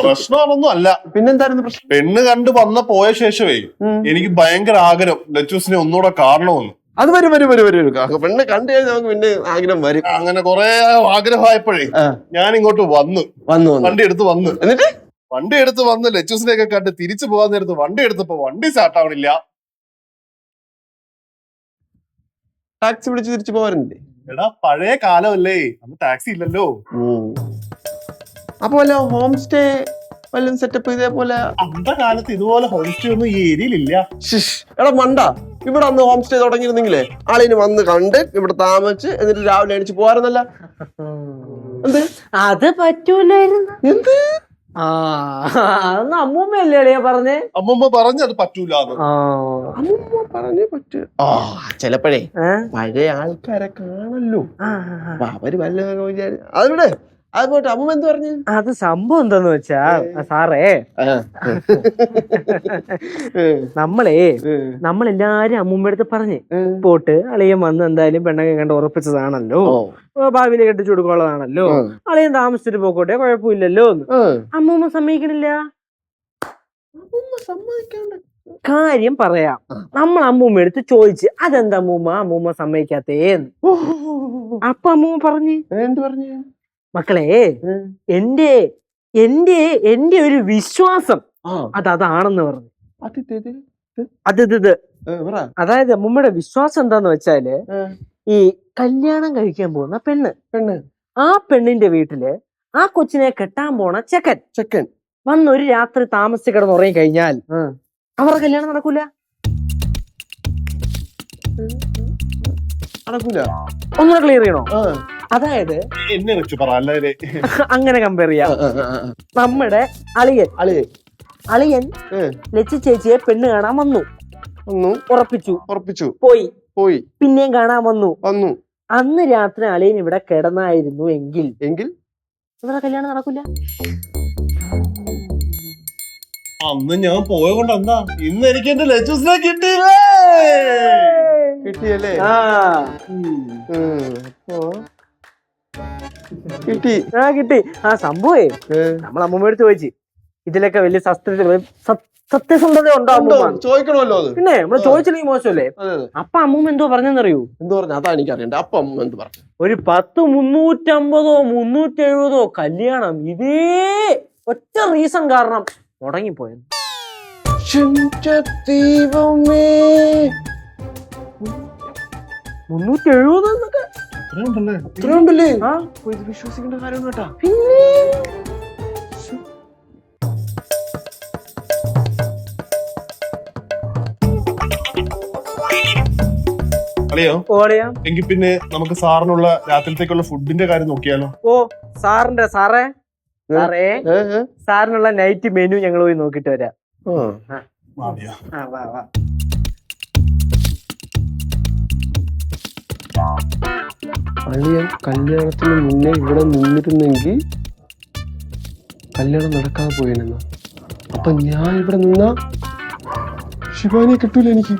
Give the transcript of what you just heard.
പ്രശ്നമൊന്നും അല്ല. പിന്നെന്തായിരുന്നു പ്രശ്നം? പെണ്ണ് കണ്ട് പോയ ശേഷമേ എനിക്ക് ഭയങ്കര ആഗ്രഹം ലച്ചൂസിനെ ഒന്നുകൂടെ കാണണമെന്ന്. അത് വരും. പെണ്ണ് കണ്ടു കഴിഞ്ഞാൽ നമുക്ക് പിന്നെ ആഗ്രഹം വരും. അങ്ങനെ കൊറേ ആഗ്രഹമായപ്പോഴേ ഞാൻ ഇങ്ങോട്ട് വന്നു വണ്ടി എടുത്ത് വന്ന്. എന്നിട്ട് വണ്ടി എടുത്ത് വന്ന് ലച്ചൂസിനെയൊക്കെ കണ്ട് തിരിച്ചു പോകാൻ നേരത്ത് വണ്ടി എടുത്തപ്പോ വണ്ടി സ്റ്റാർട്ട് ആവണില്ല. ടാക്സി വിളിച്ച് തിരിച്ചു പോകാറുണ്ട്. എടാ പഴയ കാലമല്ലേ, അന്ന് ടാക്സി ഇല്ലല്ലോ. അപ്പൊ വല്ല ഹോം സ്റ്റേ വല്ലതും സെറ്റപ്പ് ഇതേപോലെ? അന്നത്തെ കാലത്ത് ഇതുപോലെ ഹോം സ്റ്റേ ഒന്നും ഈ ഏരിയയിലില്ല. എടാ മണ്ട, ഇവിടെ അന്ന് ഹോം സ്റ്റേ തുടങ്ങിയിരുന്നെങ്കിലേ ആളിന് വന്ന് കണ്ട് ഇവിടെ താമസിച്ച് എന്നിട്ട് രാവിലെ അടിച്ച് പോകാറുന്നല്ല. എന്ത് അത് പറ്റൂലായിരുന്നു. എന്ത് അമ്മൂമ്മയല്ലേ പറഞ്ഞേ? അമ്മൂമ്മ പറഞ്ഞു അത് പറ്റൂലെന്ന്. അമ്മൂമ്മ പറഞ്ഞേ പറ്റൂ. ചിലപ്പോഴേ പഴയ ആൾക്കാരെ കാണല്ലോ, അവര് വല്ല അതിവിടെ അത് പോട്ടെ. അമ്മൂമ്മ എന്ത് പറഞ്ഞു? അത് സംഭവം എന്താന്ന് വെച്ചാ സാറേ, നമ്മളെല്ലാരും അമ്മൂമ്മ അടുത്ത് പറഞ്ഞ് പോട്ട് അളിയൻ വന്ന് എന്തായാലും പെണ്ണൊക്കെ കണ്ട് ഉറപ്പിച്ചതാണല്ലോ, ഭാവിയില് കെട്ടിച്ചു കൊടുക്കാനുള്ളതാണല്ലോ, അളിയൻ താമസിച്ചിട്ട് പോക്കോട്ടെ കുഴപ്പമില്ലല്ലോ എന്ന്. അമ്മൂമ്മ സമ്മതിക്കണില്ല. കാര്യം പറയാം, നമ്മൾ അമ്മൂമ്മ എടുത്ത് ചോദിച്ച് അതെന്താ അമ്മൂമ്മ സമ്മതിക്കാത്തേന്ന്. അപ്പൊ അമ്മൂമ്മ പറഞ്ഞു, എന്ത് പറഞ്ഞു? മക്കളെ, എന്റെ ഒരു വിശ്വാസം അതാണെന്ന് പറഞ്ഞു. അതായത് അമ്മൂമ്മയുടെ വിശ്വാസം എന്താന്ന് വെച്ചാല്, ഈ കല്യാണം കഴിക്കാൻ പോകുന്ന പെണ്ണ് ആ പെണ്ണിന്റെ വീട്ടില് ആ കൊച്ചിനെ കെട്ടാൻ പോണ ചെക്കൻ വന്നൊരു രാത്രി താമസിച്ച് കിടന്നുറങ്ങി കഴിഞ്ഞാൽ അവരുടെ കല്യാണം നടക്കൂല. ഒന്നുകൂടെ ക്ലിയർ ചെയ്യണോ? അതായത് എന്നെ വെച്ച് പറ, അല്ലേ അങ്ങനെ കമ്പയർ ചെയ്യാം. നമ്മുടെ അളിയൻ ലച്ചി ചേച്ചിയെ പെണ്ണ് കാണാൻ വന്നു, ഉറപ്പിച്ചു, പോയി, പിന്നെയും കാണാൻ വന്നു. അന്ന് രാത്രി അളിയൻ ഇവിടെ കിടന്നായിരുന്നു എങ്കിൽ ഇവിടെ കല്യാണം നടക്കില്ല. അന്ന് ഞാൻ പോയ കൊണ്ട് എന്താ ഇന്ന് എനിക്ക് എന്റെ ലച്ചൂസിനെ കിട്ടിയല്ലേ? കിട്ടി. ആ സംഭവേ നമ്മൾ അമ്മൂമ്മ എടുത്ത് ചോദിച്ചു, ഇതിലൊക്കെ വലിയ സത്യസന്ധത ഉണ്ടോ? ചോദിക്കണമല്ലോ. പിന്നെ നമ്മള് ചോദിച്ചില്ലെങ്കിൽ മോശമല്ലേ? അപ്പൊ അമ്മൂമ്മ എന്തോ പറഞ്ഞെന്നറിയൂ? അതാ എനിക്കറിയണ്ട. അപ്പൊ അമ്മൂമ്മ എന്ത് പറഞ്ഞു? ഒരു 350 370 കല്യാണം ഇതേ ഒറ്റ റീസൺ കാരണം മുടങ്ങിപ്പോയത്. 370 എന്നൊക്കെ വിശ്വസിക്കേണ്ട കാര്യം കേട്ടാ. അളിയോ, എങ്കിൽ പിന്നെ നമുക്ക് സാറിനുള്ള രാത്രിത്തേക്കുള്ള ഫുഡിന്റെ കാര്യം നോക്കിയാലോ? സാറിനുള്ള നൈറ്റ് മെനു ഞങ്ങൾ പോയി നോക്കിട്ട് വരാം. അളിയൻ കല്യാണത്തിന് മുന്നേ ഇവിടെ നിന്നിരുന്നെങ്കിൽ കല്യാണം നടക്കാതെ പോയെന്ന. അപ്പൊ ഞാൻ ഇവിടെ നിന്നാ ശിവാനിയെ കിട്ടൂല എനിക്ക്.